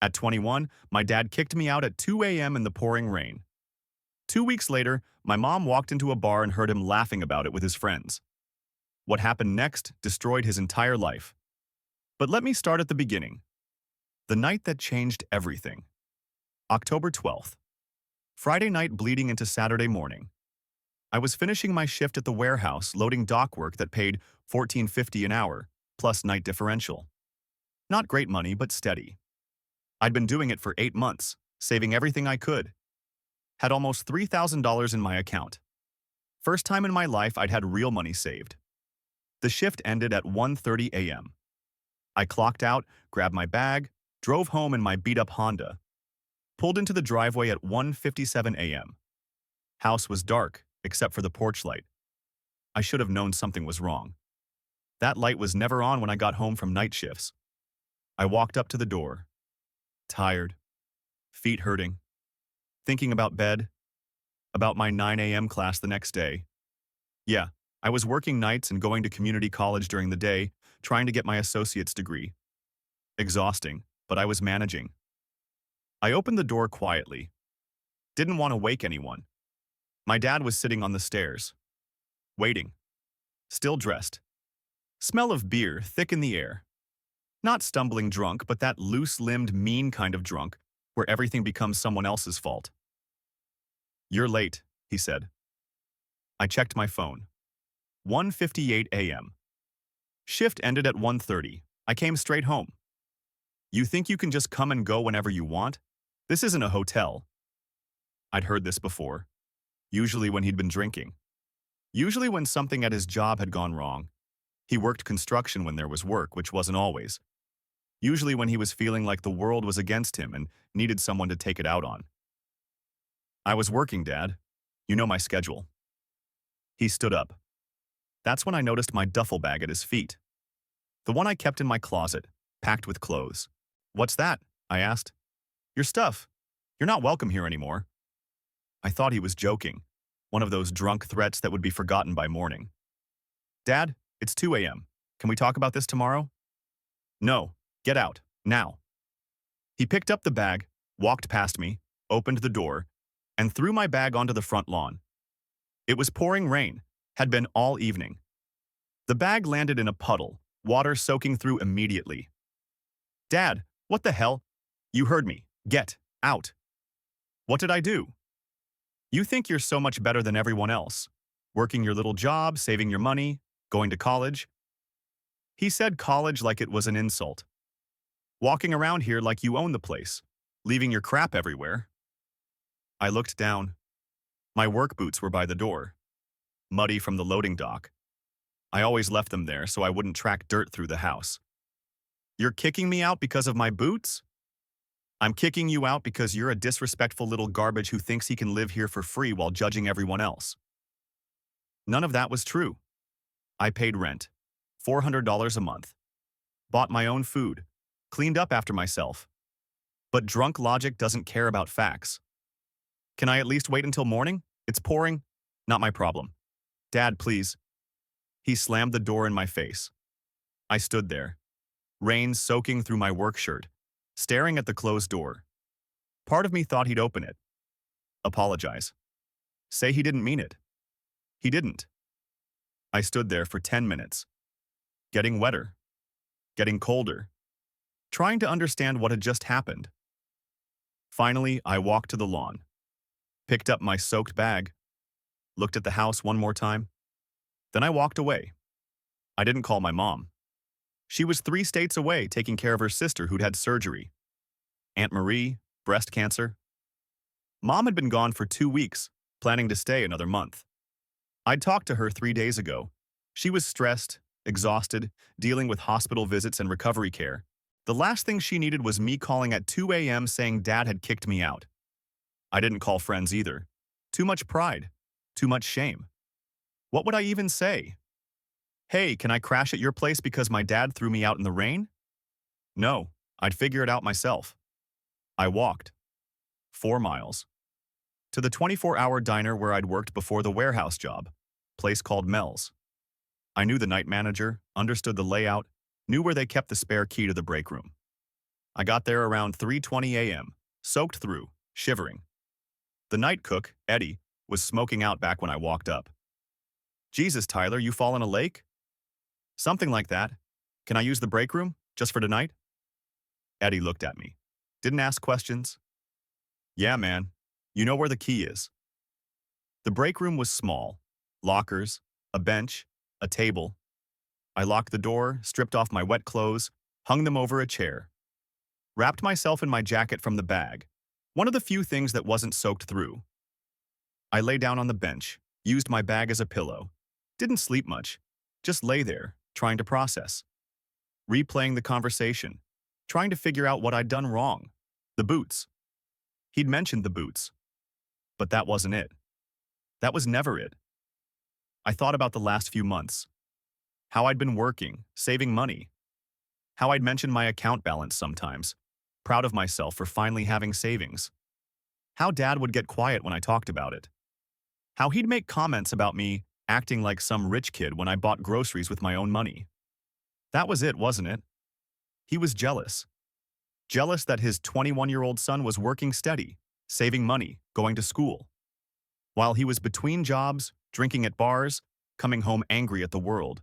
At 21, my dad kicked me out at 2 a.m. in the pouring rain. 2 weeks later, my mom walked into a bar and heard him laughing about it with his friends. What happened next destroyed his entire life. But let me start at the beginning. The night that changed everything. October 12th. Friday night bleeding into Saturday morning. I was finishing my shift at the warehouse loading dock work that paid $14.50 an hour, plus night differential. Not great money, but steady. I'd been doing it for 8 months, saving everything I could. Had almost $3,000 in my account. First time in my life I'd had real money saved. The shift ended at 1:30 a.m. I clocked out, grabbed my bag, drove home in my beat-up Honda. Pulled into the driveway at 1:57 a.m. House was dark, except for the porch light. I should have known something was wrong. That light was never on when I got home from night shifts. I walked up to the door. Tired. Feet hurting. Thinking about bed. About my 9 a.m. class the next day. Yeah, I was working nights and going to community college during the day, trying to get my associate's degree. Exhausting, but I was managing. I opened the door quietly. Didn't want to wake anyone. My dad was sitting on the stairs. Waiting. Still dressed. Smell of beer thick in the air. Not stumbling drunk, but that loose-limbed, mean kind of drunk, where everything becomes someone else's fault. "You're late," he said. I checked my phone. 1:58 a.m. Shift ended at 1:30. I came straight home. "You think you can just come and go whenever you want? This isn't a hotel." I'd heard this before. Usually when he'd been drinking. Usually when something at his job had gone wrong. He worked construction when there was work, which wasn't always. Usually when he was feeling like the world was against him and needed someone to take it out on. "I was working, Dad. You know my schedule." He stood up. That's when I noticed my duffel bag at his feet. The one I kept in my closet, packed with clothes. "What's that?" I asked. "Your stuff. You're not welcome here anymore." I thought he was joking. One of those drunk threats that would be forgotten by morning. "Dad, it's 2 a.m. Can we talk about this tomorrow?" "No. Get out. Now." He picked up the bag, walked past me, opened the door, and threw my bag onto the front lawn. It was pouring rain, had been all evening. The bag landed in a puddle, water soaking through immediately. "Dad, what the hell?" "You heard me. Get out." "What did I do?" "You think you're so much better than everyone else. Working your little job, saving your money, going to college." He said college like it was an insult. "Walking around here like you own the place, leaving your crap everywhere." I looked down. My work boots were by the door, muddy from the loading dock. I always left them there so I wouldn't track dirt through the house. "You're kicking me out because of my boots?" "I'm kicking you out because you're a disrespectful little garbage who thinks he can live here for free while judging everyone else." None of that was true. I paid rent, $400 a month. Bought my own food, cleaned up after myself. But drunk logic doesn't care about facts. "Can I at least wait until morning? It's pouring. Not my problem." "Dad, please." He slammed the door in my face. I stood there, rain soaking through my work shirt, staring at the closed door. Part of me thought he'd open it. Apologize. Say he didn't mean it. He didn't. I stood there for 10 minutes. Getting wetter. Getting colder. Trying to understand what had just happened. Finally, I walked to the lawn. Picked up my soaked bag. Looked at the house one more time. Then I walked away. I didn't call my mom. She was 3 states away taking care of her sister who'd had surgery. Aunt Marie, breast cancer. Mom had been gone for 2 weeks, planning to stay another month. I'd talked to her 3 days ago. She was stressed, exhausted, dealing with hospital visits and recovery care. The last thing she needed was me calling at 2 a.m. saying Dad had kicked me out. I didn't call friends either. Too much pride. Too much shame. What would I even say? "Hey, can I crash at your place because my dad threw me out in the rain?" No, I'd figure it out myself. I walked. 4 miles. To the 24-hour diner where I'd worked before the warehouse job, place called Mel's. I knew the night manager, understood the layout, knew where they kept the spare key to the break room. I got there around 3:20 a.m., soaked through, shivering. The night cook, Eddie, was smoking out back when I walked up. Jesus, Tyler, you fall in a lake? Something like that. Can I use the break room, just for tonight? Eddie looked at me. Didn't ask questions. Yeah, man. You know where the key is. The break room was small. Lockers, a bench, a table. I locked the door, stripped off my wet clothes, hung them over a chair. Wrapped myself in my jacket from the bag, one of the few things that wasn't soaked through. I lay down on the bench, used my bag as a pillow. Didn't sleep much, just lay there, trying to process. Replaying the conversation, trying to figure out what I'd done wrong. The boots. He'd mentioned the boots. But that wasn't it. That was never it. I thought about the last few months. How I'd been working, saving money. How I'd mentioned my account balance sometimes, proud of myself for finally having savings. How Dad would get quiet when I talked about it. How he'd make comments about me acting like some rich kid when I bought groceries with my own money. That was it, wasn't it? He was jealous. Jealous that his 21-year-old son was working steady, saving money, going to school. While he was between jobs, drinking at bars, coming home angry at the world.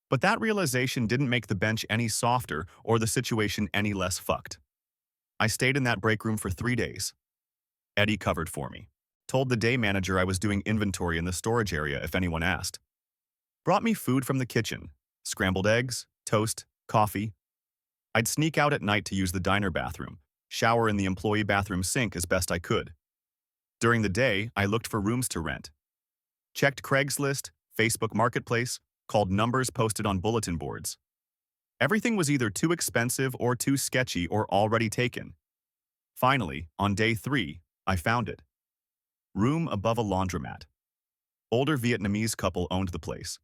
But that realization didn't make the bench any softer or the situation any less fucked. I stayed in that break room for 3 days. Eddie covered for me. Told the day manager I was doing inventory in the storage area if anyone asked. Brought me food from the kitchen. Scrambled eggs, toast, coffee. I'd sneak out at night to use the diner bathroom, shower in the employee bathroom sink as best I could. During the day, I looked for rooms to rent. Checked Craigslist, Facebook Marketplace, called numbers posted on bulletin boards. Everything was either too expensive or too sketchy or already taken. Finally, on day 3, I found it. Room above a laundromat. Older Vietnamese couple owned the place.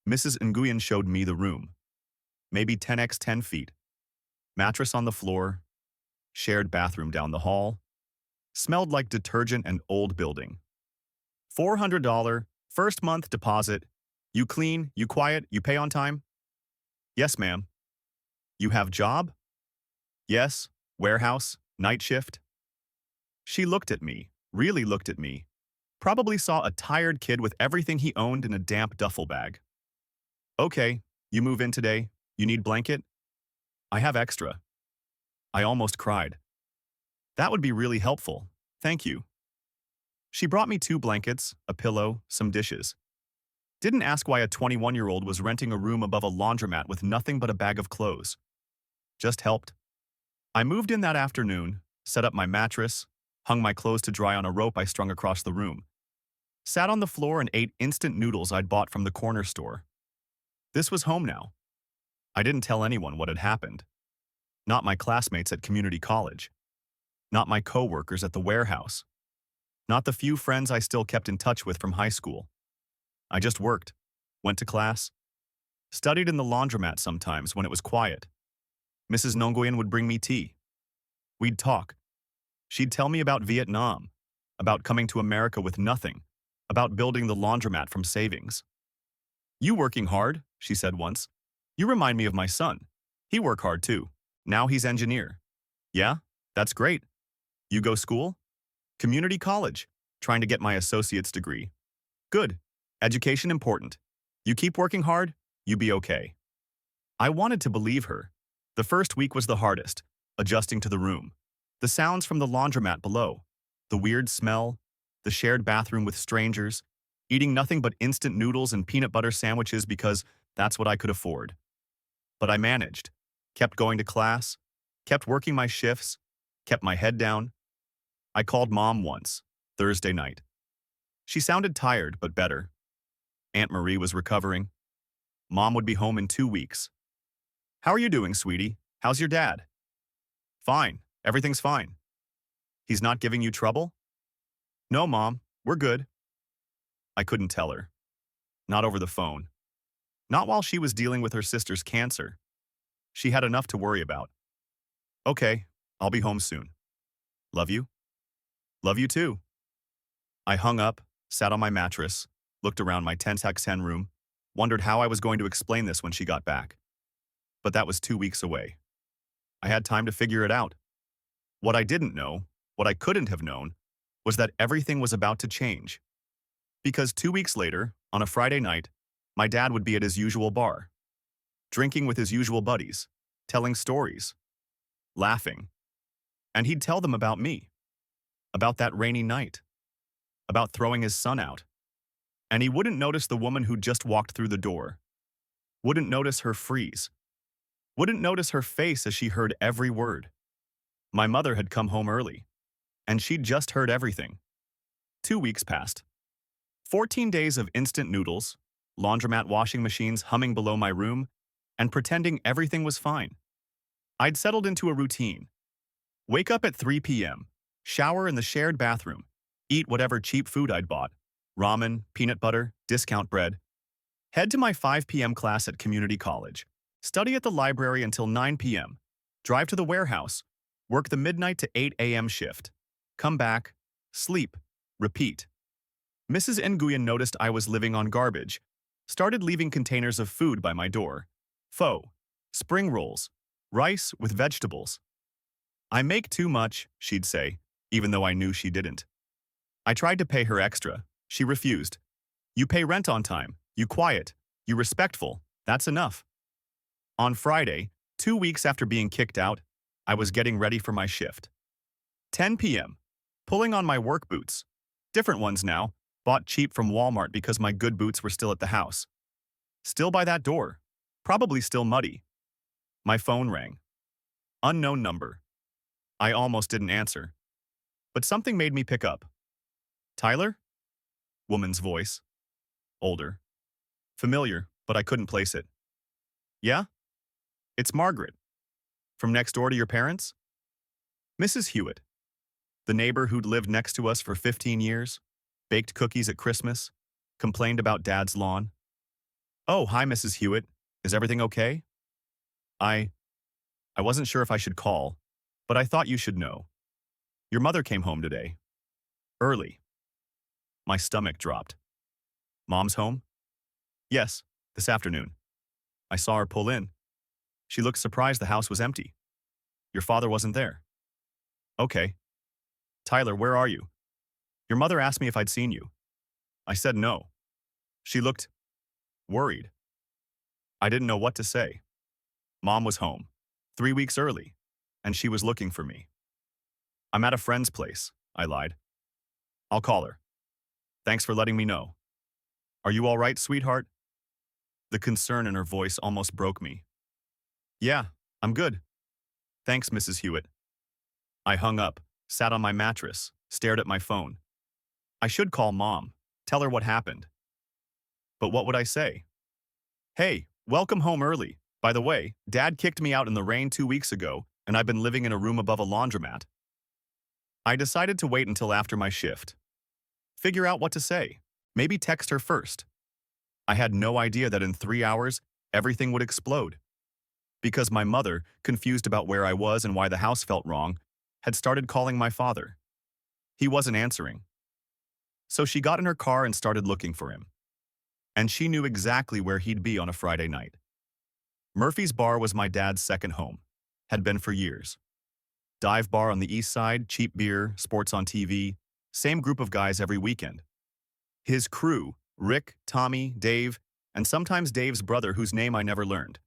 Mrs. Nguyen showed me the room. Maybe 10x 10 feet. Mattress on the floor. Shared bathroom down the hall. Smelled like detergent and old building. $400, first month deposit. You clean, you quiet, you pay on time? Yes, ma'am. You have job? Yes, warehouse, night shift. She looked at me, really looked at me. Probably saw a tired kid with everything he owned in a damp duffel bag. Okay, you move in today. You need blanket? I have extra. I almost cried. That would be really helpful. Thank you. She brought me 2 blankets, a pillow, some dishes. Didn't ask why a 21-year-old was renting a room above a laundromat with nothing but a bag of clothes. Just helped. I moved in that afternoon, set up my mattress, hung my clothes to dry on a rope I strung across the room. Sat on the floor and ate instant noodles I'd bought from the corner store. This was home now. I didn't tell anyone what had happened. Not my classmates at community college. Not my co-workers at the warehouse. Not the few friends I still kept in touch with from high school. I just worked, went to class, studied in the laundromat sometimes when it was quiet. Mrs. Nguyen would bring me tea. We'd talk. She'd tell me about Vietnam, about coming to America with nothing, about building the laundromat from savings. You working hard, she said once. You remind me of my son. He work hard too. Now he's engineer. Yeah, that's great. You go school? Community college, trying to get my associate's degree. Good. Education important. You keep working hard, you be okay. I wanted to believe her. The first week was the hardest, adjusting to the room. The sounds from the laundromat below. The weird smell. The shared bathroom with strangers. Eating nothing but instant noodles and peanut butter sandwiches because that's what I could afford. But I managed. Kept going to class. Kept working my shifts. Kept my head down. I called Mom once, Thursday night. She sounded tired, but better. Aunt Marie was recovering. Mom would be home in 2 weeks. How are you doing, sweetie? How's your dad? Fine. Everything's fine. He's not giving you trouble? No, Mom. We're good. I couldn't tell her. Not over the phone. Not while she was dealing with her sister's cancer. She had enough to worry about. Okay, I'll be home soon. Love you? Love you too. I hung up, sat on my mattress, looked around my 10x10 room, wondered how I was going to explain this when she got back. But that was 2 weeks away. I had time to figure it out. What I didn't know, what I couldn't have known, was that everything was about to change. Because 2 weeks later, on a Friday night, my dad would be at his usual bar, drinking with his usual buddies, telling stories, laughing. And he'd tell them about me, about that rainy night, about throwing his son out. And he wouldn't notice the woman who just walked through the door, wouldn't notice her freeze, wouldn't notice her face as she heard every word. My mother had come home early, and she'd just heard everything. 2 weeks passed. 14 days of instant noodles, laundromat washing machines humming below my room, and pretending everything was fine. I'd settled into a routine. Wake up at 3 p.m., shower in the shared bathroom, eat whatever cheap food I'd bought, ramen, peanut butter, discount bread, head to my 5 p.m. class at community college, study at the library until 9 p.m., drive to the warehouse, work the midnight to 8 a.m. shift, come back, sleep, repeat. Mrs. Nguyen noticed I was living on garbage, started leaving containers of food by my door. Pho, spring rolls, rice with vegetables. I make too much, she'd say, even though I knew she didn't. I tried to pay her extra. She refused. You pay rent on time, you quiet, you respectful, that's enough. On Friday, 2 weeks after being kicked out, I was getting ready for my shift. 10 p.m., pulling on my work boots. Different ones now, bought cheap from Walmart because my good boots were still at the house. Still by that door, probably still muddy. My phone rang. Unknown number. I almost didn't answer. But something made me pick up. Tyler? Woman's voice. Older. Familiar, but I couldn't place it. Yeah? It's Margaret. From next door to your parents? Mrs. Hewitt. The neighbor who'd lived next to us for 15 years, baked cookies at Christmas, complained about Dad's lawn. Oh, hi, Mrs. Hewitt. Is everything okay? I wasn't sure if I should call, but I thought you should know. Your mother came home today. Early. My stomach dropped. Mom's home? Yes, this afternoon. I saw her pull in. She looked surprised the house was empty. Your father wasn't there. Okay. Tyler, where are you? Your mother asked me if I'd seen you. I said no. She looked worried. I didn't know what to say. Mom was home, 3 weeks early, and she was looking for me. I'm at a friend's place, I lied. I'll call her. Thanks for letting me know. Are you all right, sweetheart? The concern in her voice almost broke me. Yeah, I'm good. Thanks, Mrs. Hewitt. I hung up, sat on my mattress, stared at my phone. I should call Mom, tell her what happened. But what would I say? Hey, welcome home early. By the way, Dad kicked me out in the rain 2 weeks ago, and I've been living in a room above a laundromat. I decided to wait until after my shift. Figure out what to say. Maybe text her first. I had no idea that in 3 hours, everything would explode. Because my mother, confused about where I was and why the house felt wrong, had started calling my father. He wasn't answering. So she got in her car and started looking for him. And she knew exactly where he'd be on a Friday night. Murphy's Bar was my dad's second home, had been for years. Dive bar on the east side, cheap beer, sports on TV, same group of guys every weekend. His crew, Rick, Tommy, Dave, and sometimes Dave's brother whose name I never learned.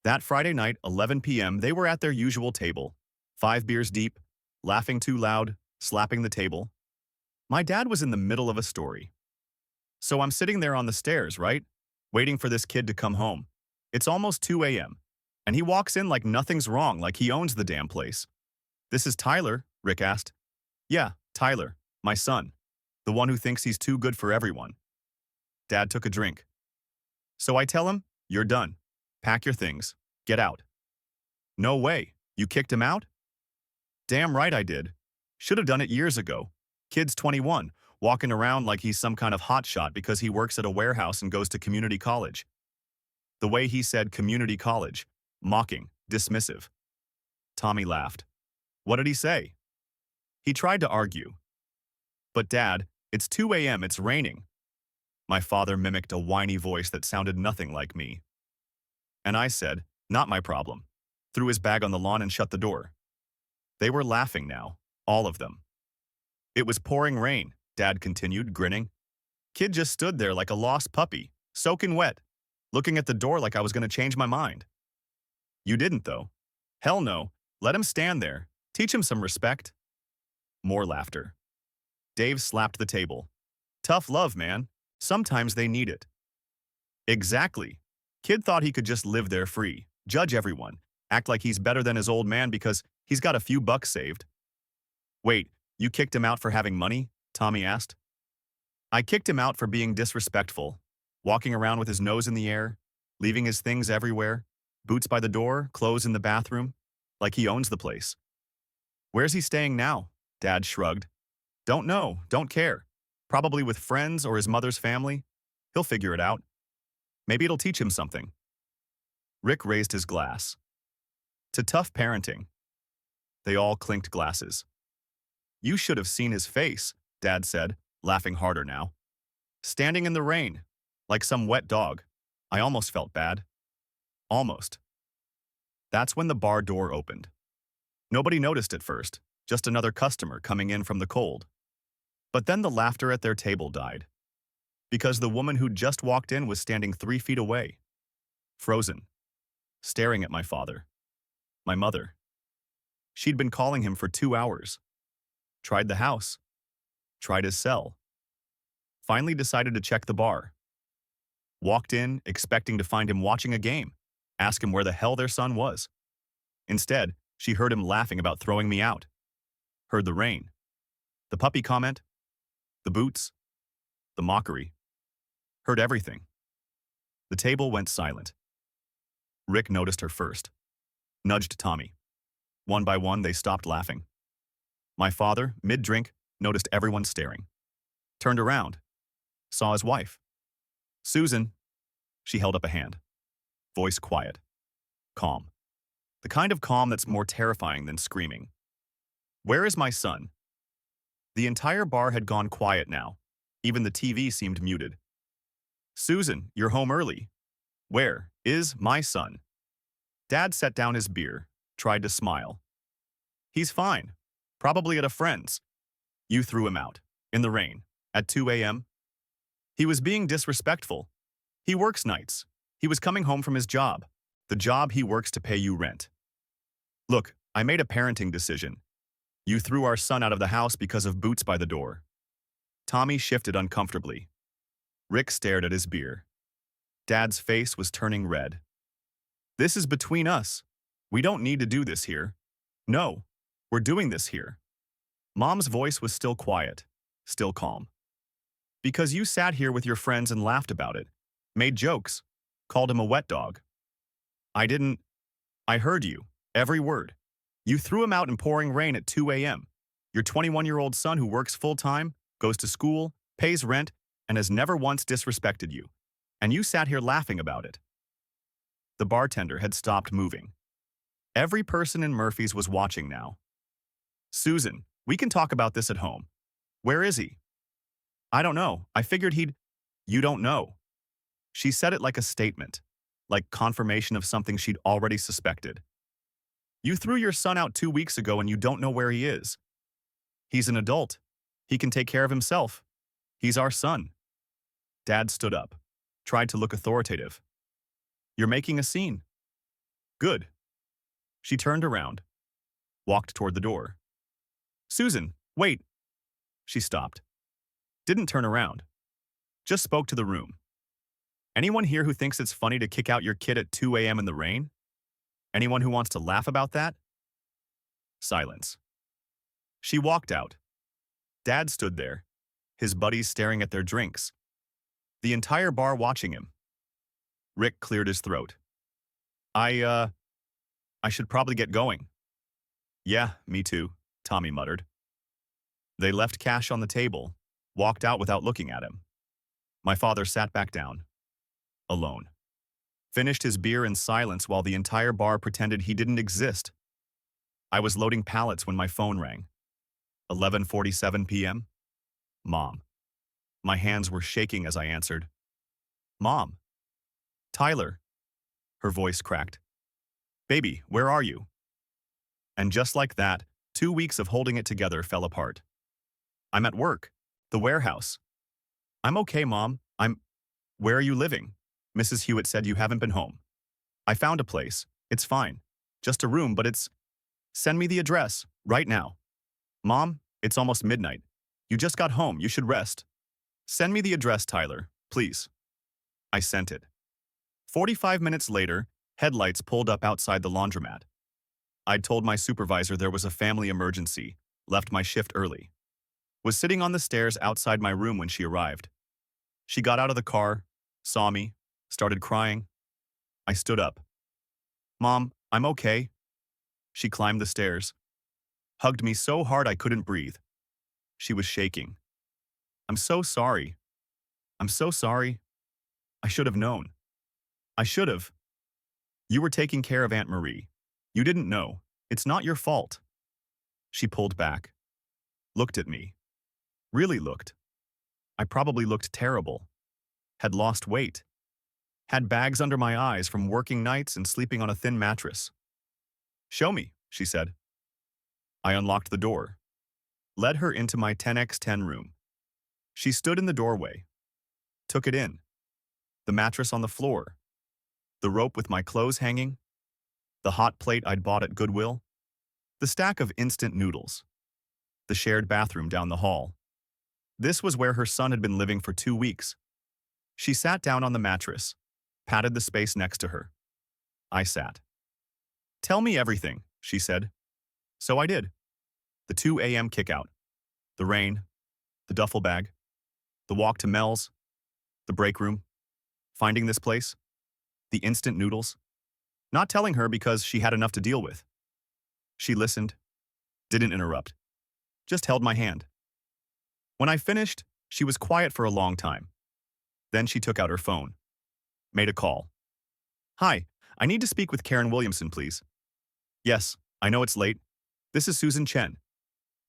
That Friday night, 11 p.m., they were at their usual table, 5 beers deep, laughing too loud, slapping the table. My dad was in the middle of a story. So I'm sitting there on the stairs, right? Waiting for this kid to come home. It's almost 2 a.m., and he walks in like nothing's wrong, like he owns the damn place. This is Tyler, Rick asked. Yeah, Tyler, my son, the one who thinks he's too good for everyone. Dad took a drink. So I tell him, you're done. Pack your things. Get out. No way. You kicked him out? Damn right I did. Should have done it years ago. Kid's 21, walking around like he's some kind of hotshot because he works at a warehouse and goes to community college. The way he said community college, mocking, dismissive. Tommy laughed. What did he say? He tried to argue. But Dad, it's 2 a.m., it's raining. My father mimicked a whiny voice that sounded nothing like me. And I said, not my problem. threw his bag on the lawn and shut the door. They were laughing now, all of them. It was pouring rain, Dad continued, grinning. Kid just stood there like a lost puppy, soaking wet, looking at the door like I was going to change my mind. You didn't, though. Hell no. Let him stand there. Teach him some respect. More laughter. Dave slapped the table. Tough love, man. Sometimes they need it. Exactly. Kid thought he could just live there free, judge everyone, act like he's better than his old man because he's got a few bucks saved. Wait, you kicked him out for having money? Tommy asked. I kicked him out for being disrespectful, walking around with his nose in the air, leaving his things everywhere, boots by the door, clothes in the bathroom, like he owns the place. Where's he staying now? Dad shrugged. Don't know, don't care. Probably with friends or his mother's family. He'll figure it out. Maybe it'll teach him something. Rick raised his glass. To tough parenting. They all clinked glasses. You should have seen his face, Dad said, laughing harder now. Standing in the rain, like some wet dog. I almost felt bad. Almost. That's when the bar door opened. Nobody noticed at first, just another customer coming in from the cold. But then the laughter at their table died. Because the woman who'd just walked in was standing 3 feet away. Frozen. Staring at my father. My mother. She'd been calling him for 2 hours. Tried the house. Tried his cell. Finally decided to check the bar. Walked in, expecting to find him watching a game. Ask him where the hell their son was. Instead, she heard him laughing about throwing me out. Heard the rain. The puppy comment. The boots. The mockery. Heard everything. The table went silent. Rick noticed her first. Nudged Tommy. One by one, they stopped laughing. My father, mid-drink, noticed everyone staring. Turned around. Saw his wife. Susan. She held up a hand. Voice quiet. Calm. The kind of calm that's more terrifying than screaming. Where is my son? The entire bar had gone quiet now. Even the TV seemed muted. Susan, you're home early. Where is my son? Dad set down his beer, tried to smile. He's fine. Probably at a friend's. You threw him out. In the rain. At 2 a.m. He was being disrespectful. He works nights. He was coming home from his job. The job he works to pay you rent. Look, I made a parenting decision. You threw our son out of the house because of boots by the door. Tommy shifted uncomfortably. Rick stared at his beer. Dad's face was turning red. This is between us. We don't need to do this here. No, we're doing this here. Mom's voice was still quiet, still calm. Because you sat here with your friends and laughed about it, made jokes, called him a wet dog. I didn't. I heard you, every word. You threw him out in pouring rain at 2 a.m. Your 21-year-old son who works full-time, goes to school, pays rent, and has never once disrespected you. And you sat here laughing about it. The bartender had stopped moving. Every person in Murphy's was watching now. Susan, we can talk about this at home. Where is he? I don't know. I figured he'd... You don't know. She said it like a statement, like confirmation of something she'd already suspected. You threw your son out 2 weeks ago and you don't know where he is. He's an adult. He can take care of himself. He's our son. Dad stood up, tried to look authoritative. You're making a scene. Good. She turned around, walked toward the door. Susan, wait. She stopped. Didn't turn around. Just spoke to the room. Anyone here who thinks it's funny to kick out your kid at 2 a.m. in the rain? Anyone who wants to laugh about that? Silence. She walked out. Dad stood there, his buddies staring at their drinks. The entire bar watching him. Rick cleared his throat. I should probably get going. Yeah, me too, Tommy muttered. They left cash on the table, walked out without looking at him. My father sat back down, alone. Finished his beer in silence while the entire bar pretended he didn't exist. I was loading pallets when my phone rang. 11:47 p.m. Mom. My hands were shaking as I answered. Mom. Tyler. Her voice cracked. Baby, where are you? And just like that, 2 weeks of holding it together fell apart. I'm at work. The warehouse. I'm okay, Mom. Where are you living? Mrs. Hewitt said you haven't been home. I found a place. It's fine. Just a room, but it's... Send me the address, right now. Mom, it's almost midnight. You just got home. You should rest. Send me the address, Tyler, please. I sent it. 45 minutes later, headlights pulled up outside the laundromat. I'd told my supervisor there was a family emergency, left my shift early. Was sitting on the stairs outside my room when she arrived. She got out of the car, saw me, started crying. I stood up. Mom, I'm okay. She climbed the stairs, hugged me so hard I couldn't breathe. She was shaking. I'm so sorry. I'm so sorry. I should have known. I should have. You were taking care of Aunt Marie. You didn't know. It's not your fault. She pulled back. Looked at me. Really looked. I probably looked terrible. Had lost weight. Had bags under my eyes from working nights and sleeping on a thin mattress. Show me, she said. I unlocked the door. Led her into my 10x10 room. She stood in the doorway. Took it in. The mattress on the floor. The rope with my clothes hanging. The hot plate I'd bought at Goodwill. The stack of instant noodles. The shared bathroom down the hall. This was where her son had been living for 2 weeks. She sat down on the mattress, patted the space next to her. I sat. Tell me everything, she said. So I did. The 2 a.m. kickout. The rain. The duffel bag. The walk to Mel's. The break room. Finding this place. The instant noodles. Not telling her because she had enough to deal with. She listened. Didn't interrupt. Just held my hand. When I finished, she was quiet for a long time. Then she took out her phone. Made a call. Hi, I need to speak with Karen Williamson, please. Yes, I know it's late. This is Susan Chen.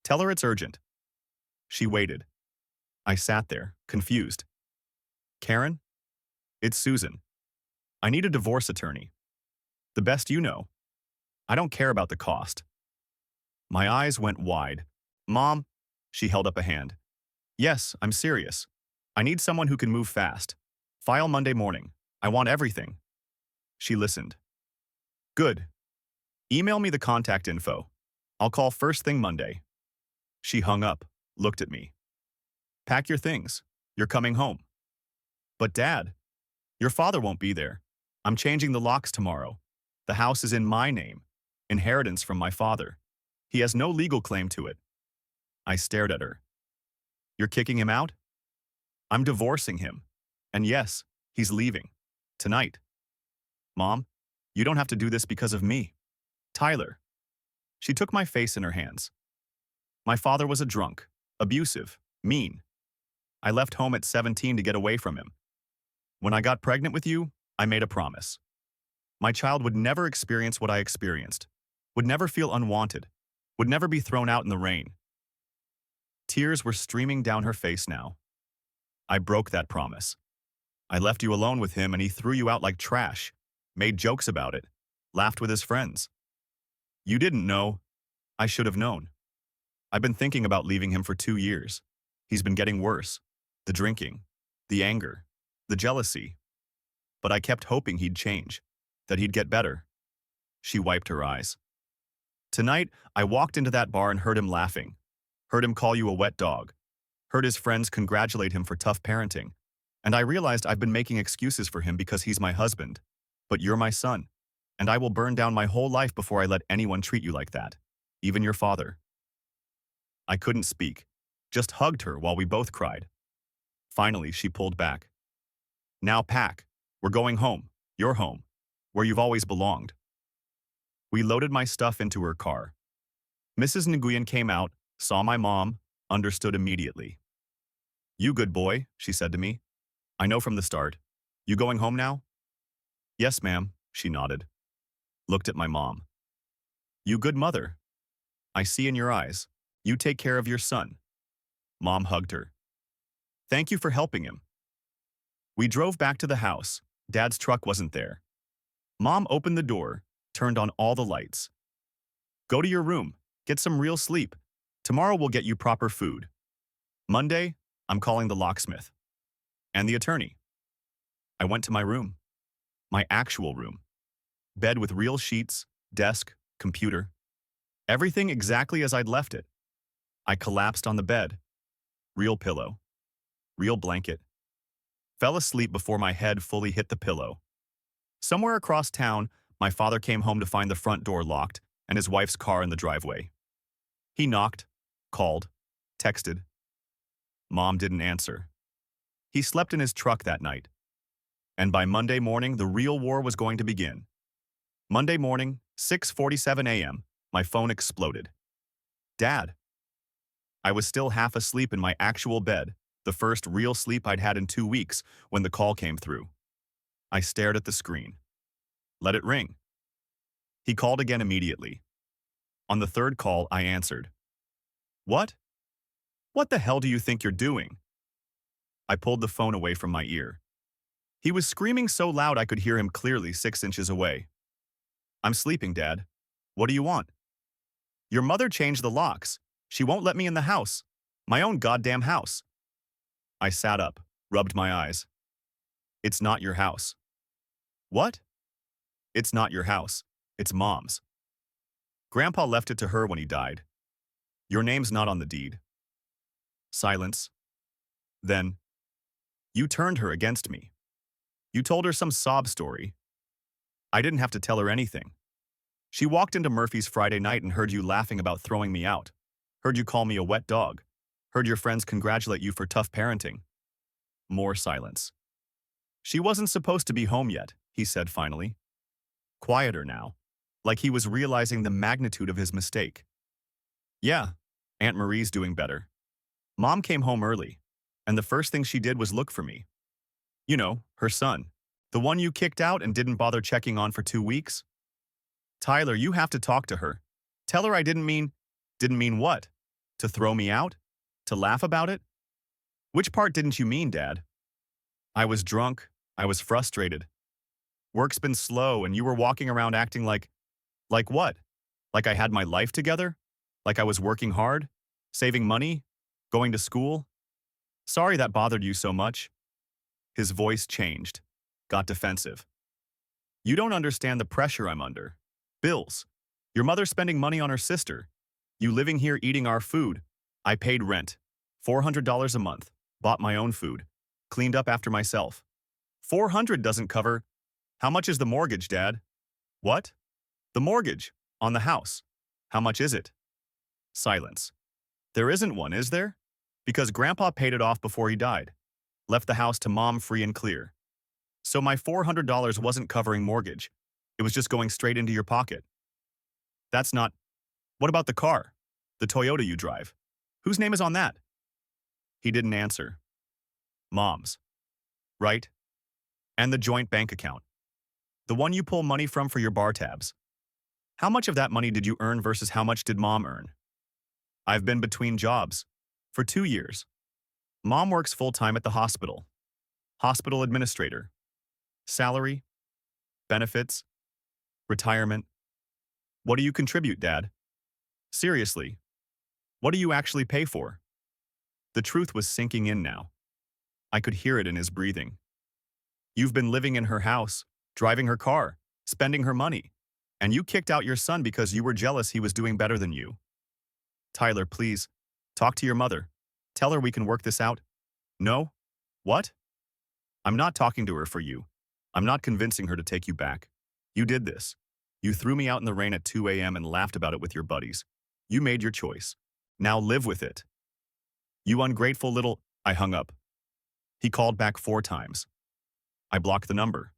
Tell her it's urgent. She waited. I sat there, confused. Karen? It's Susan. I need a divorce attorney. The best you know. I don't care about the cost. My eyes went wide. Mom, she held up a hand. Yes, I'm serious. I need someone who can move fast. File Monday morning. I want everything. She listened. Good. Email me the contact info. I'll call first thing Monday. She hung up, looked at me. Pack your things. You're coming home. But Dad, your father won't be there. I'm changing the locks tomorrow. The house is in my name. Inheritance from my father. He has no legal claim to it. I stared at her. You're kicking him out? I'm divorcing him. And yes, he's leaving. Tonight. Mom, you don't have to do this because of me. Tyler. She took my face in her hands. My father was a drunk, abusive, mean. I left home at 17 to get away from him. When I got pregnant with you, I made a promise. My child would never experience what I experienced, would never feel unwanted, would never be thrown out in the rain. Tears were streaming down her face now. I broke that promise. I left you alone with him and he threw you out like trash, made jokes about it, laughed with his friends. You didn't know. I should have known. I've been thinking about leaving him for 2 years. He's been getting worse. The drinking, the anger, the jealousy. But I kept hoping he'd change, that he'd get better. She wiped her eyes. Tonight, I walked into that bar and heard him laughing. Heard him call you a wet dog. Heard his friends congratulate him for tough parenting. And I realized I've been making excuses for him because he's my husband. But you're my son. And I will burn down my whole life before I let anyone treat you like that. Even your father. I couldn't speak. Just hugged her while we both cried. Finally, she pulled back. Now pack. We're going home. Your home. Where you've always belonged. We loaded my stuff into her car. Mrs. Nguyen came out, saw my mom, understood immediately. You good boy, she said to me. I know from the start. You going home now? Yes, ma'am, she nodded. Looked at my mom. You good mother. I see in your eyes. You take care of your son. Mom hugged her. Thank you for helping him. We drove back to the house. Dad's truck wasn't there. Mom opened the door, turned on all the lights. Go to your room. Get some real sleep. Tomorrow we'll get you proper food. Monday, I'm calling the locksmith. And the attorney. I went to my room. My actual room. Bed with real sheets, desk, computer. Everything exactly as I'd left it. I collapsed on the bed. Real pillow. Real blanket. Fell asleep before my head fully hit the pillow. Somewhere across town, my father came home to find the front door locked and his wife's car in the driveway. He knocked, called, texted. Mom didn't answer. He slept in his truck that night. And by Monday morning, the real war was going to begin. Monday morning, 6:47 a.m., my phone exploded. Dad. I was still half asleep in my actual bed, the first real sleep I'd had in 2 weeks, when the call came through. I stared at the screen. Let it ring. He called again immediately. On the third call, I answered. What? What the hell do you think you're doing? I pulled the phone away from my ear. He was screaming so loud I could hear him clearly 6 inches away. I'm sleeping, Dad. What do you want? Your mother changed the locks. She won't let me in the house. My own goddamn house. I sat up, rubbed my eyes. It's not your house. What? It's not your house. It's Mom's. Grandpa left it to her when he died. Your name's not on the deed. Silence. Then, you turned her against me. You told her some sob story. I didn't have to tell her anything. She walked into Murphy's Friday night and heard you laughing about throwing me out. Heard you call me a wet dog. Heard your friends congratulate you for tough parenting. More silence. She wasn't supposed to be home yet, he said finally. Quieter now, like he was realizing the magnitude of his mistake. Yeah, Aunt Marie's doing better. Mom came home early, and the first thing she did was look for me. You know, her son. The one you kicked out and didn't bother checking on for 2 weeks? Tyler, you have to talk to her. Tell her I didn't mean what? To throw me out? To laugh about it? Which part didn't you mean, Dad? I was drunk. I was frustrated. Work's been slow and you were walking around acting like what? Like I had my life together? Like I was working hard? Saving money? Going to school? Sorry that bothered you so much. His voice changed, got defensive. You don't understand the pressure I'm under. Bills. Your mother spending money on her sister. You living here eating our food. I paid rent. $400 a month. Bought my own food. Cleaned up after myself. $400 doesn't cover. How much is the mortgage, Dad? What? The mortgage. On the house. How much is it? Silence. There isn't one, is there? Because Grandpa paid it off before he died. Left the house to Mom free and clear. So my $400 wasn't covering mortgage. It was just going straight into your pocket. That's not... What about the car? The Toyota you drive? Whose name is on that? He didn't answer. Mom's. Right? And the joint bank account. The one you pull money from for your bar tabs. How much of that money did you earn versus how much did Mom earn? I've been between jobs. For 2 years. Mom works full-time at the hospital. Hospital administrator. Salary. Benefits. Retirement. What do you contribute, Dad? Seriously. What do you actually pay for? The truth was sinking in now. I could hear it in his breathing. You've been living in her house, driving her car, spending her money, and you kicked out your son because you were jealous he was doing better than you. Tyler, please, talk to your mother. Tell her we can work this out. No? What? I'm not talking to her for you. I'm not convincing her to take you back. You did this. You threw me out in the rain at 2 a.m. and laughed about it with your buddies. You made your choice. Now live with it. You ungrateful little... I hung up. He called back 4 times. I blocked the number.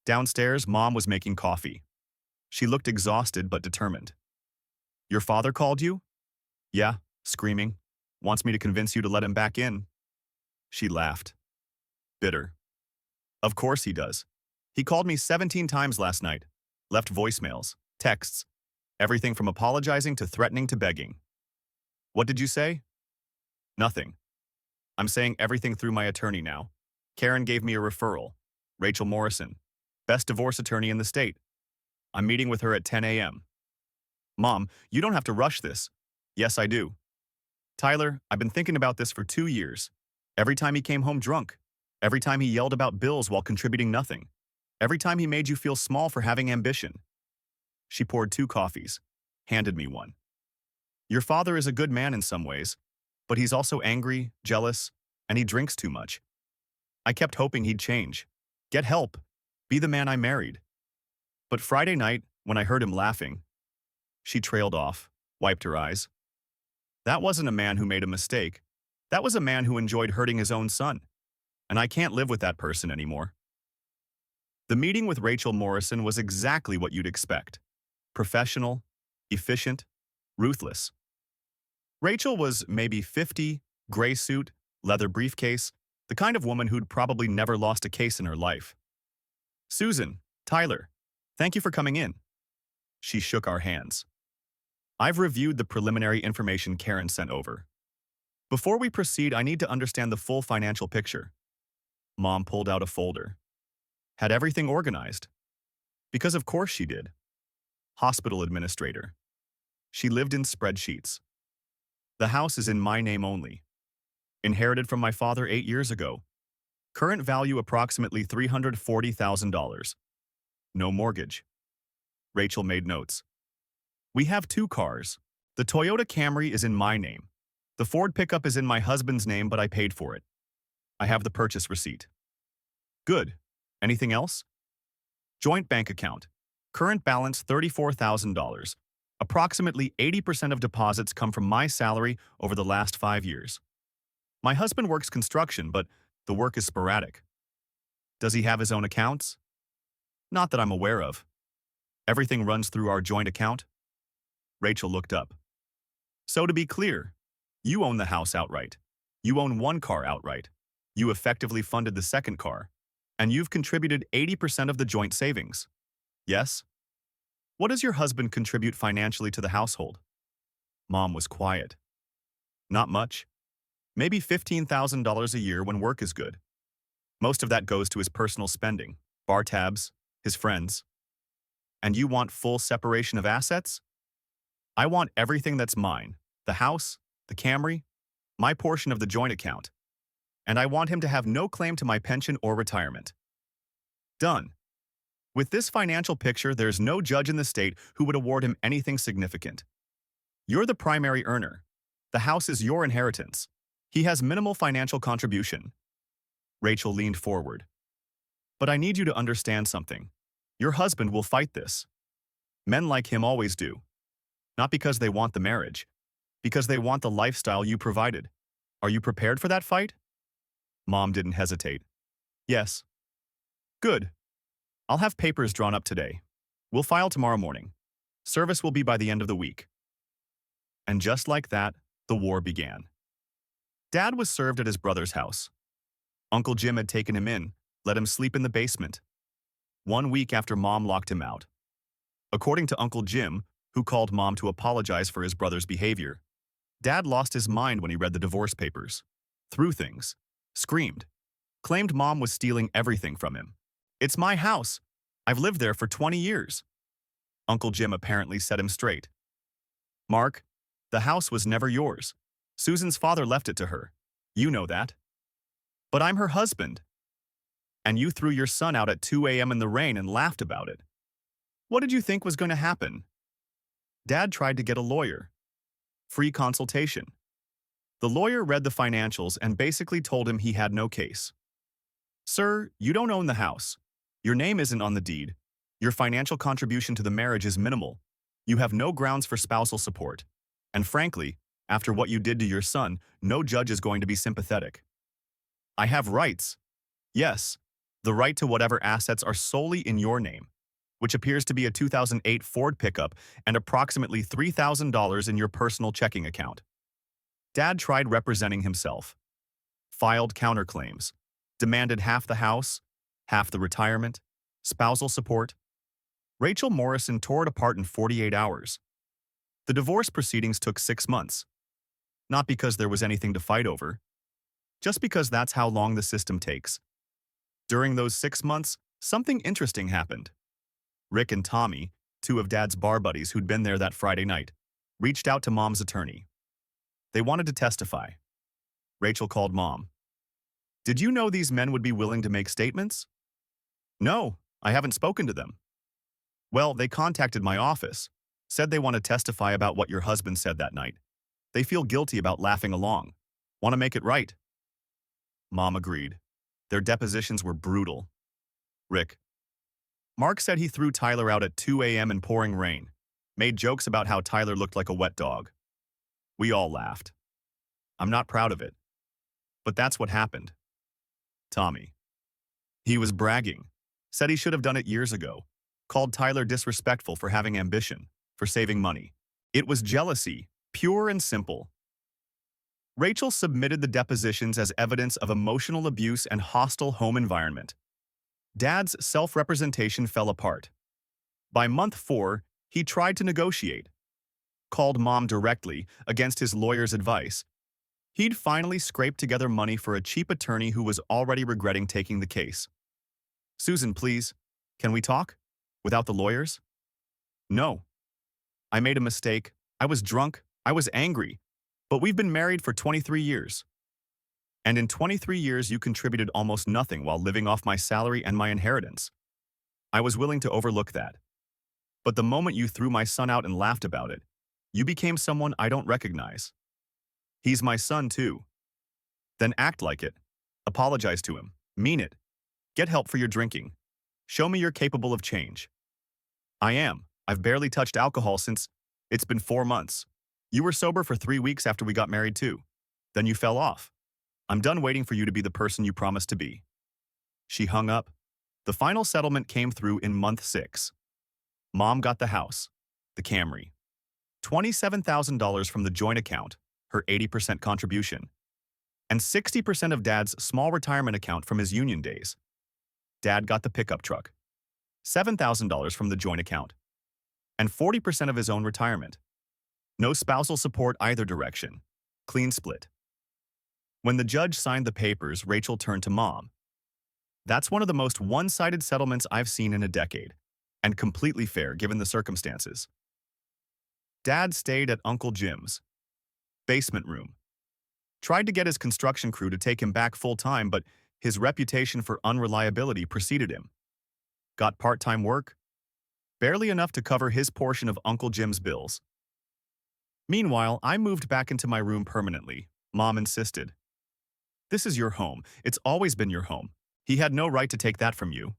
Downstairs, Mom was making coffee. She looked exhausted but determined. Your father called you? Yeah, screaming. Wants me to convince you to let him back in. She laughed. Bitter. Of course he does. He called me 17 times last night. Left voicemails, texts, everything from apologizing to threatening to begging. What did you say? Nothing. I'm saying everything through my attorney now. Karen gave me a referral. Rachel Morrison. Best divorce attorney in the state. I'm meeting with her at 10 a.m. Mom, you don't have to rush this. Yes, I do. Tyler, I've been thinking about this for 2 years. Every time he came home drunk. Every time he yelled about bills while contributing nothing. Every time he made you feel small for having ambition. She poured 2 coffees, handed me one. Your father is a good man in some ways, but he's also angry, jealous, and he drinks too much. I kept hoping he'd change. Get help. Be the man I married. But Friday night, when I heard him laughing, she trailed off, wiped her eyes. That wasn't a man who made a mistake. That was a man who enjoyed hurting his own son. And I can't live with that person anymore. The meeting with Rachel Morrison was exactly what you'd expect. Professional, efficient, ruthless. Rachel was maybe 50, gray suit, leather briefcase, the kind of woman who'd probably never lost a case in her life. Susan, Tyler, thank you for coming in. She shook our hands. I've reviewed the preliminary information Karen sent over. Before we proceed, I need to understand the full financial picture. Mom pulled out a folder. Had everything organized. Because of course she did. Hospital administrator. She lived in spreadsheets. The house is in my name only. Inherited from my father 8 years ago. Current value approximately $340,000. No mortgage. Rachel made notes. We have 2 cars. The Toyota Camry is in my name. The Ford pickup is in my husband's name, but I paid for it. I have the purchase receipt. Good. Anything else? Joint bank account. Current balance $34,000. Approximately 80% of deposits come from my salary over the last 5 years. My husband works construction, but the work is sporadic. Does he have his own accounts? Not that I'm aware of. Everything runs through our joint account? Rachel looked up. So to be clear, you own the house outright. You own 1 car outright. You effectively funded the second car. And you've contributed 80% of the joint savings. Yes? What does your husband contribute financially to the household? Mom was quiet. Not much. Maybe $15,000 a year when work is good. Most of that goes to his personal spending, bar tabs, his friends. And you want full separation of assets? I want everything that's mine, the house, the Camry, my portion of the joint account. And I want him to have no claim to my pension or retirement. Done. With this financial picture, there's no judge in the state who would award him anything significant. You're the primary earner. The house is your inheritance. He has minimal financial contribution. Rachel leaned forward. But I need you to understand something. Your husband will fight this. Men like him always do. Not because they want the marriage, because they want the lifestyle you provided. Are you prepared for that fight? Mom didn't hesitate. Yes. Good. I'll have papers drawn up today. We'll file tomorrow morning. Service will be by the end of the week. And just like that, the war began. Dad was served at his brother's house. Uncle Jim had taken him in, let him sleep in the basement. 1 week after Mom locked him out. According to Uncle Jim, who called Mom to apologize for his brother's behavior, Dad lost his mind when he read the divorce papers. Threw things. Screamed. Claimed Mom was stealing everything from him. It's my house. I've lived there for 20 years. Uncle Jim apparently set him straight. Mark, the house was never yours. Susan's father left it to her. You know that. But I'm her husband. And you threw your son out at 2 a.m. in the rain and laughed about it. What did you think was going to happen? Dad tried to get a lawyer. Free consultation. The lawyer read the financials and basically told him he had no case. Sir, you don't own the house. Your name isn't on the deed. Your financial contribution to the marriage is minimal. You have no grounds for spousal support. And frankly, after what you did to your son, no judge is going to be sympathetic. I have rights. Yes, the right to whatever assets are solely in your name, which appears to be a 2008 Ford pickup and approximately $3,000 in your personal checking account. Dad tried representing himself. Filed counterclaims. Demanded half the house, half the retirement, spousal support. Rachel Morrison tore it apart in 48 hours. The divorce proceedings took 6 months. Not because there was anything to fight over, just because that's how long the system takes. During those 6 months, something interesting happened. Rick and Tommy, two of Dad's bar buddies who'd been there that Friday night, reached out to Mom's attorney. They wanted to testify. Rachel called Mom. "Did you know these men would be willing to make statements?" "No, I haven't spoken to them." "Well, they contacted my office, said they want to testify about what your husband said that night. They feel guilty about laughing along. Want to make it right." Mom agreed. Their depositions were brutal. Rick. Mark said he threw Tyler out at 2 a.m. in pouring rain, made jokes about how Tyler looked like a wet dog. We all laughed. I'm not proud of it, but that's what happened. Tommy. He was bragging, said he should have done it years ago, called Tyler disrespectful for having ambition, for saving money. It was jealousy, pure and simple. Rachel submitted the depositions as evidence of emotional abuse and hostile home environment. Dad's self-representation fell apart. By month 4, he tried to negotiate. Called Mom directly, against his lawyer's advice. He'd finally scraped together money for a cheap attorney who was already regretting taking the case. "Susan, please, can we talk? Without the lawyers?" "No. I made a mistake. I was drunk. I was angry. But we've been married for 23 years. And in 23 years, you contributed almost nothing while living off my salary and my inheritance. I was willing to overlook that. But the moment you threw my son out and laughed about it, you became someone I don't recognize. He's my son, too. Then act like it. Apologize to him. Mean it. Get help for your drinking. Show me you're capable of change." "I am. I've barely touched alcohol since it's been 4 months. You were sober for 3 weeks after we got married, too. Then you fell off. I'm done waiting for you to be the person you promised to be." She hung up. The final settlement came through in month 6. Mom got the house, the Camry, $27,000 from the joint account, her 80% contribution, and 60% of Dad's small retirement account from his union days. Dad got the pickup truck, $7,000 from the joint account, and 40% of his own retirement. No spousal support either direction. Clean split. When the judge signed the papers, Rachel turned to Mom. "That's one of the most one-sided settlements I've seen in a decade, and completely fair given the circumstances." Dad stayed at Uncle Jim's basement room. Tried to get his construction crew to take him back full-time, but his reputation for unreliability preceded him. Got part-time work, barely enough to cover his portion of Uncle Jim's bills. Meanwhile, I moved back into my room permanently. Mom insisted. "This is your home. It's always been your home. He had no right to take that from you."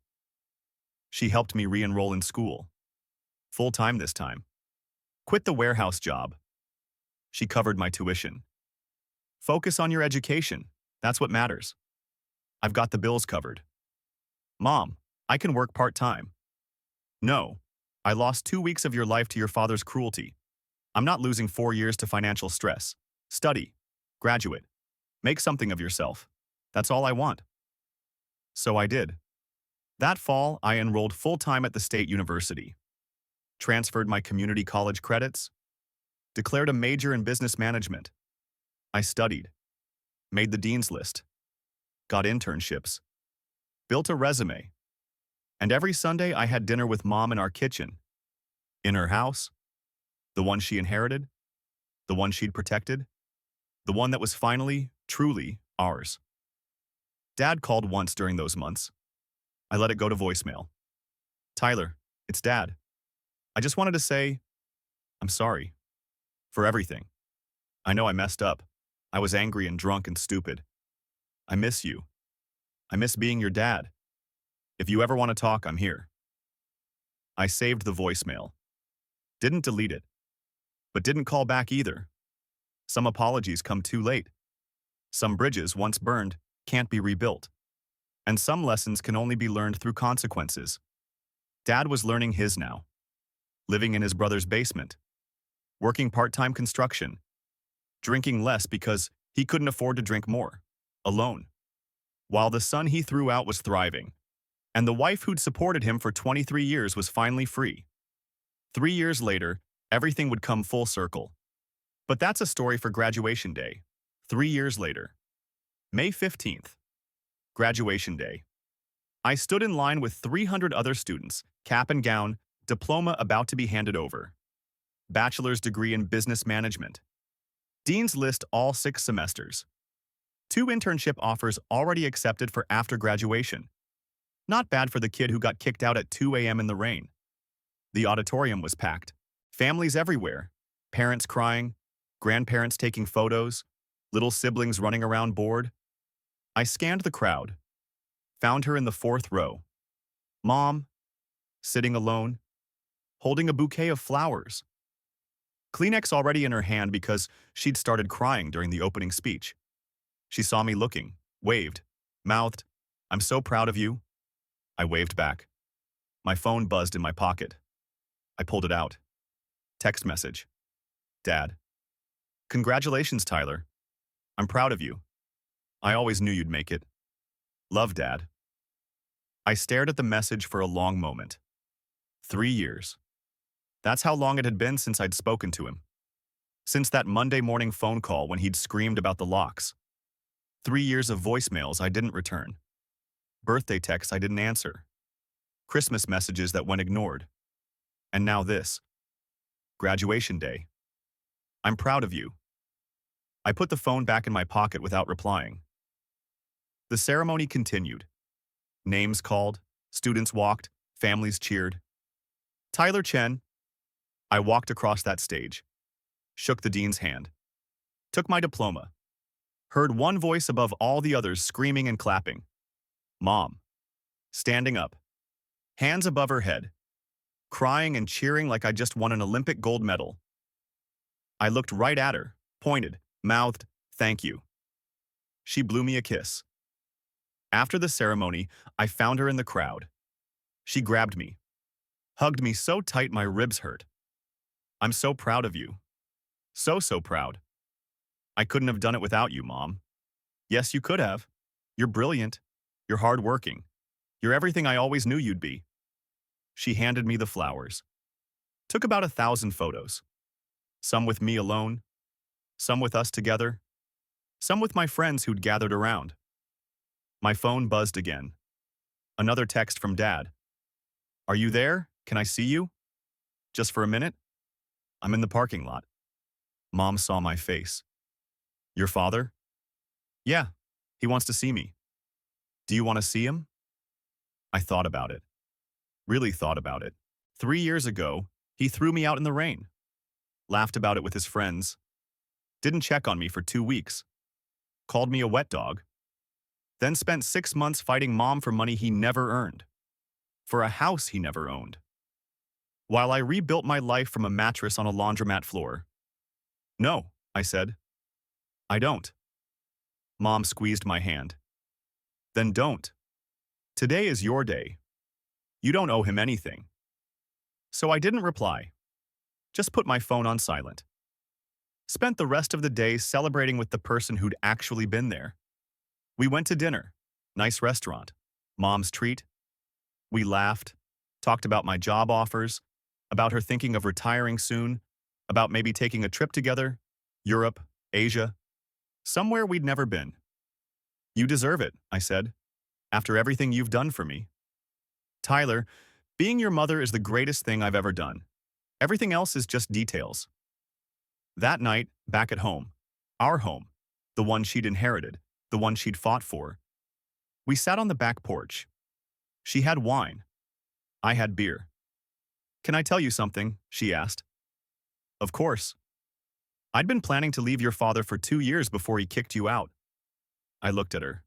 She helped me re-enroll in school. Full-time this time. Quit the warehouse job. She covered my tuition. "Focus on your education. That's what matters. I've got the bills covered." "Mom, I can work part-time." "No. I lost 2 weeks of your life to your father's cruelty. I'm not losing 4 years to financial stress. Study. Graduate. Make something of yourself. That's all I want." So I did. That fall, I enrolled full-time at the State University. Transferred my community college credits. Declared a major in business management. I studied. Made the dean's list. Got internships. Built a resume. And every Sunday I had dinner with Mom in our kitchen. In her house. The one she inherited. The one she'd protected. The one that was finally, truly, ours. Dad called once during those months. I let it go to voicemail. "Tyler, it's Dad. I just wanted to say, I'm sorry. For everything. I know I messed up. I was angry and drunk and stupid. I miss you. I miss being your dad. If you ever want to talk, I'm here." I saved the voicemail. Didn't delete it. But didn't call back either. Some apologies come too late. Some bridges, once burned, can't be rebuilt. And some lessons can only be learned through consequences. Dad was learning his now. Living in his brother's basement. Working part-time construction. Drinking less because he couldn't afford to drink more. Alone. While the son he threw out was thriving. And the wife who'd supported him for 23 years was finally free. 3 years later, everything would come full circle. But that's a story for graduation day. 3 years later. May 15th. Graduation day. I stood in line with 300 other students, cap and gown, Diploma about to be handed over. Bachelor's degree in business management. Dean's list all 6 semesters. 2 internship offers already accepted for after graduation. Not bad for the kid who got kicked out at 2 a.m. in the rain. The auditorium was packed. Families everywhere. Parents crying, grandparents taking photos, little siblings running around bored. I scanned the crowd. Found her in the 4th row. Mom, sitting alone, holding a bouquet of flowers. Kleenex already in her hand because she'd started crying during the opening speech. She saw me looking, waved, mouthed, "I'm so proud of you." I waved back. My phone buzzed in my pocket. I pulled it out. Text message. Dad. Congratulations, Tyler. I'm proud of you. I always knew you'd make it. Love, Dad. I stared at the message for a long moment. 3 years. That's how long it had been since I'd spoken to him. Since that Monday morning phone call when he'd screamed about the locks. 3 years of voicemails I didn't return. Birthday texts I didn't answer. Christmas messages that went ignored. And now this. Graduation day. I'm proud of you. I put the phone back in my pocket without replying. The ceremony continued. Names called, students walked, families cheered. Tyler Chen. I walked across that stage, shook the dean's hand, took my diploma, heard one voice above all the others screaming and clapping. Mom. Standing up, hands above her head, crying and cheering like I just won an Olympic gold medal. I looked right at her, pointed, mouthed, "Thank you." She blew me a kiss. After the ceremony, I found her in the crowd. She grabbed me, hugged me so tight my ribs hurt. "I'm so proud of you. So proud. I couldn't have done it without you, Mom." "Yes, you could have. You're brilliant. You're hardworking. You're everything I always knew you'd be." She handed me the flowers. Took about 1,000 photos. Some with me alone, some with us together, some with my friends who'd gathered around. My phone buzzed again. Another text from Dad. "Are you there? Can I see you? Just for a minute?" "I'm in the parking lot." Mom saw my face. "Your father?" "Yeah, he wants to see me." "Do you want to see him?" I thought about it. Really thought about it. 3 years ago, he threw me out in the rain. Laughed about it with his friends. Didn't check on me for 2 weeks. Called me a wet dog. Then spent 6 months fighting Mom for money he never earned. For a house he never owned. While I rebuilt my life from a mattress on a laundromat floor. "No," I said. "I don't." Mom squeezed my hand. "Then don't. Today is your day. You don't owe him anything." So I didn't reply. Just put my phone on silent. Spent the rest of the day celebrating with the person who'd actually been there. We went to dinner. Nice restaurant. Mom's treat. We laughed. Talked about my job offers. About her thinking of retiring soon. About maybe taking a trip together. Europe, Asia. Somewhere we'd never been. "You deserve it," I said. "After everything you've done for me. Tyler, being your mother is the greatest thing I've ever done. Everything else is just details." That night, back at home. Our home. The one she'd inherited. The one she'd fought for. We sat on the back porch. She had wine. I had beer. "Can I tell you something?" she asked. "Of course." "I'd been planning to leave your father for 2 years before he kicked you out." I looked at her.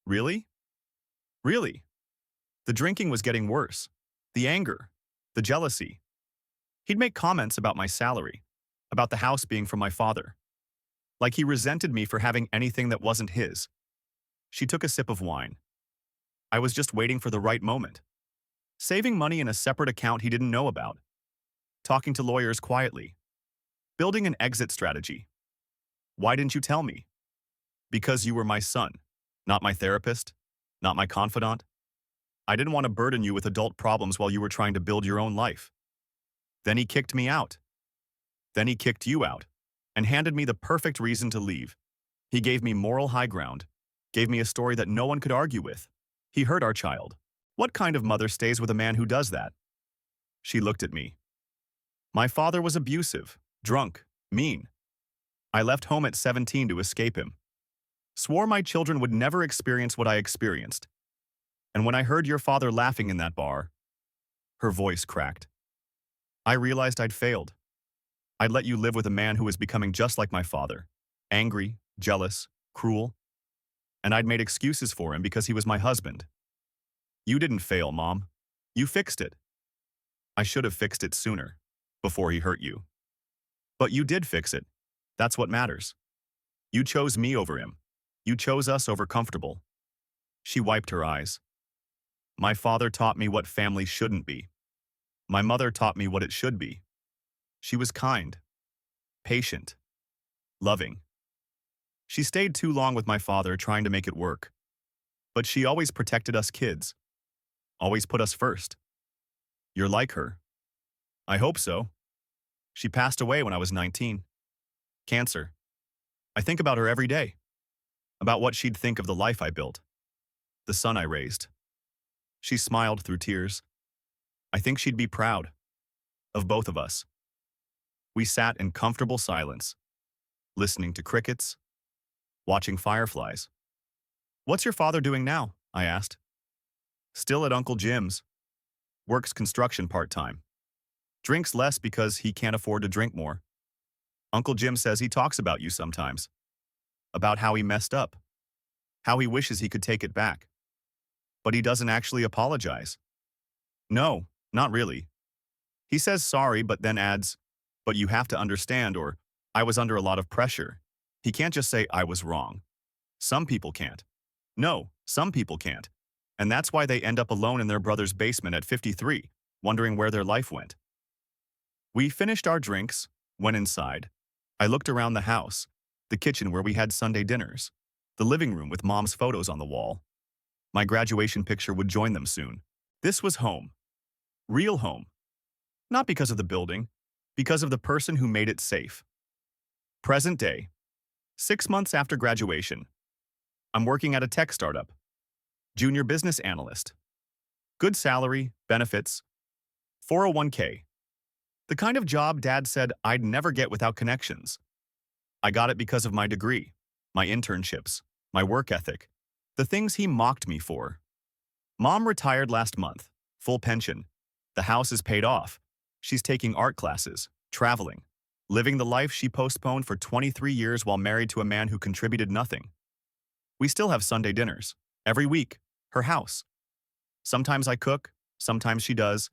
"Really?" "Really." The drinking was getting worse. The anger. The jealousy. He'd make comments about my salary. About the house being from my father. Like he resented me for having anything that wasn't his. She took a sip of wine. I was just waiting for the right moment. Saving money in a separate account he didn't know about. Talking to lawyers quietly. Building an exit strategy. "Why didn't you tell me?" "Because you were my son, not my therapist, not my confidant. I didn't want to burden you with adult problems while you were trying to build your own life." Then he kicked me out. Then he kicked you out, and handed me the perfect reason to leave. He gave me moral high ground, gave me a story that no one could argue with. He hurt our child. What kind of mother stays with a man who does that? She looked at me. My father was abusive, drunk, mean. I left home at 17 to escape him. Swore my children would never experience what I experienced. And when I heard your father laughing in that bar, her voice cracked. I realized I'd failed. I'd let you live with a man who was becoming just like my father. Angry, jealous, cruel. And I'd made excuses for him because he was my husband. You didn't fail, Mom. You fixed it. I should have fixed it sooner, before he hurt you. But you did fix it. That's what matters. You chose me over him. You chose us over comfortable. She wiped her eyes. My father taught me what family shouldn't be. My mother taught me what it should be. She was kind, patient, loving. She stayed too long with my father trying to make it work. But she always protected us kids. Always put us first. You're like her. I hope so. She passed away when I was 19. Cancer. I think about her every day. About what she'd think of the life I built. The son I raised. She smiled through tears. I think she'd be proud. Of both of us. We sat in comfortable silence. Listening to crickets. Watching fireflies. What's your father doing now? I asked. Still at Uncle Jim's. Works construction part-time. Drinks less because he can't afford to drink more. Uncle Jim says he talks about you sometimes. About how he messed up. How he wishes he could take it back. But he doesn't actually apologize. No, not really. He says sorry but then adds, but you have to understand, or I was under a lot of pressure. He can't just say I was wrong. Some people can't. No, some people can't. And that's why they end up alone in their brother's basement at 53, wondering where their life went. We finished our drinks, went inside. I looked around the house, the kitchen where we had Sunday dinners, the living room with Mom's photos on the wall. My graduation picture would join them soon. This was home. Real home. Not because of the building, because of the person who made it safe. Present day. 6 months after graduation. I'm working at a tech startup. Junior business analyst. Good salary, benefits, 401k. The kind of job Dad said I'd never get without connections. I got it because of my degree, my internships, my work ethic, the things he mocked me for. Mom retired last month, full pension. The house is paid off. She's taking art classes, traveling, living the life she postponed for 23 years while married to a man who contributed nothing. We still have Sunday dinners, every week, her house. Sometimes I cook, sometimes she does.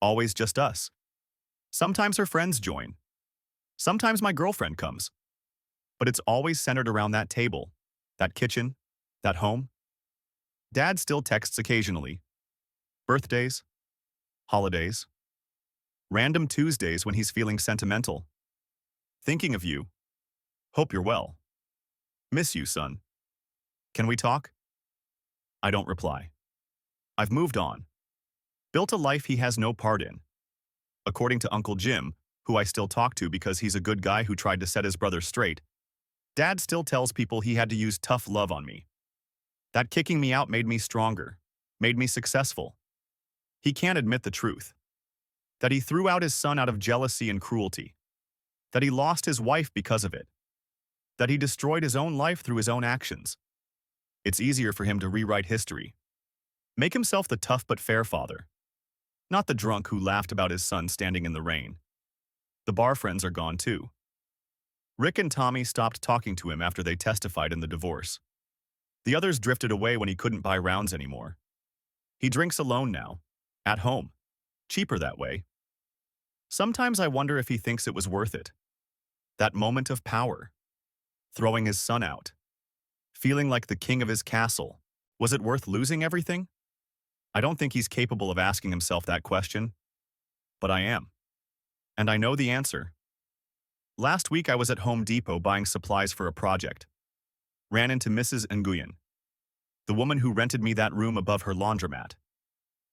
Always just us. Sometimes her friends join. Sometimes my girlfriend comes. But it's always centered around that table, that kitchen, that home. Dad still texts occasionally. Birthdays, holidays, random Tuesdays when he's feeling sentimental. Thinking of you. Hope you're well. Miss you, son. Can we talk? I don't reply. I've moved on. Built a life he has no part in. According to Uncle Jim, who I still talk to because he's a good guy who tried to set his brother straight, Dad still tells people he had to use tough love on me. That kicking me out made me stronger, made me successful. He can't admit the truth. That he threw out his son out of jealousy and cruelty. That he lost his wife because of it. That he destroyed his own life through his own actions. It's easier for him to rewrite history. Make himself the tough but fair father. Not the drunk who laughed about his son standing in the rain. The bar friends are gone too. Rick and Tommy stopped talking to him after they testified in the divorce. The others drifted away when he couldn't buy rounds anymore. He drinks alone now, at home. Cheaper that way. Sometimes I wonder if he thinks it was worth it. That moment of power. Throwing his son out. Feeling like the king of his castle. Was it worth losing everything? I don't think he's capable of asking himself that question. But I am. And I know the answer. Last week I was at Home Depot buying supplies for a project. Ran into Mrs. Nguyen, the woman who rented me that room above her laundromat.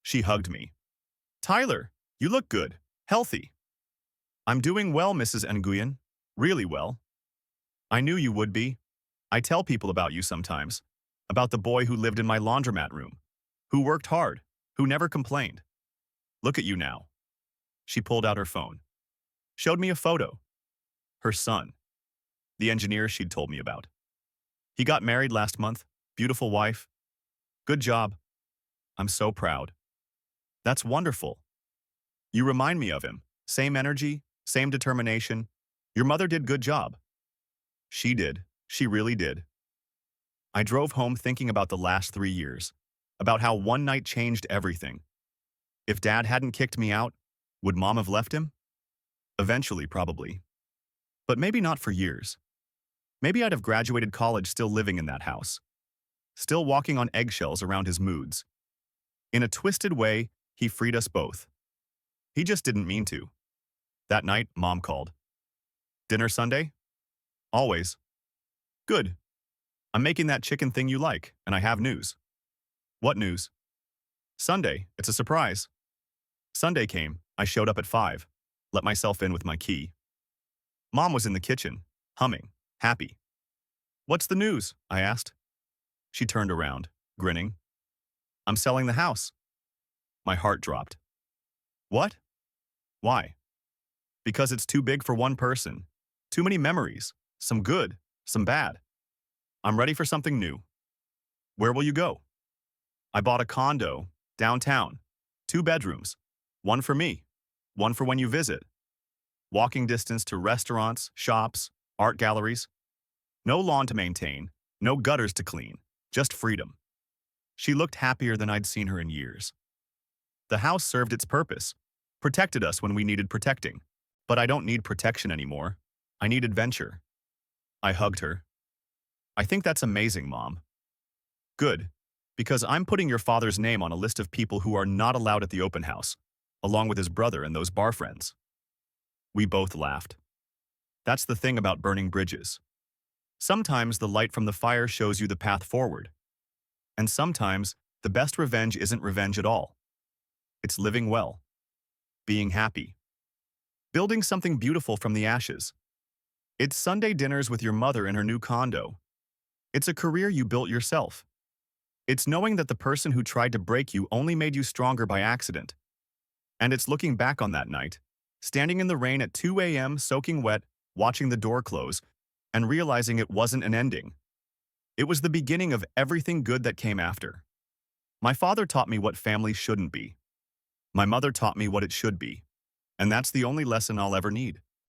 She hugged me. Tyler, you look good, healthy. I'm doing well, Mrs. Nguyen. Really well. I knew you would be. I tell people about you sometimes. About the boy who lived in my laundromat room. Who worked hard. Who never complained. Look at you now. She pulled out her phone. Showed me a photo. Her son. The engineer she'd told me about. He got married last month. Beautiful wife. Good job. I'm so proud. That's wonderful. You remind me of him. Same energy, same determination. Your mother did good job. She did. She really did. I drove home thinking about the last 3 years, about how one night changed everything. If Dad hadn't kicked me out, would Mom have left him? Eventually, probably. But maybe not for years. Maybe I'd have graduated college still living in that house, still walking on eggshells around his moods. In a twisted way, he freed us both. He just didn't mean to. That night, Mom called. Dinner Sunday? Always. Good. I'm making that chicken thing you like, and I have news. What news? Sunday. It's a surprise. Sunday came. I showed up at 5, let myself in with my key. Mom was in the kitchen, humming, happy. What's the news? I asked. She turned around, grinning. I'm selling the house. My heart dropped. What? Why? Because it's too big for one person. Too many memories. Some good, some bad. I'm ready for something new. Where will you go? I bought a condo, downtown. 2 bedrooms. One for me. One for when you visit. Walking distance to restaurants, shops, art galleries. No lawn to maintain, no gutters to clean, just freedom. She looked happier than I'd seen her in years. The house served its purpose, protected us when we needed protecting. But I don't need protection anymore. I need adventure. I hugged her. I think that's amazing, Mom. Good, because I'm putting your father's name on a list of people who are not allowed at the open house, along with his brother and those bar friends. We both laughed. That's the thing about burning bridges. Sometimes the light from the fire shows you the path forward. And sometimes the best revenge isn't revenge at all. It's living well. Being happy. Building something beautiful from the ashes. It's Sunday dinners with your mother in her new condo. It's a career you built yourself. It's knowing that the person who tried to break you only made you stronger by accident. And it's looking back on that night, standing in the rain at 2 a.m. soaking wet, watching the door close, and realizing it wasn't an ending. It was the beginning of everything good that came after. My father taught me what family shouldn't be. My mother taught me what it should be. And that's the only lesson I'll ever need.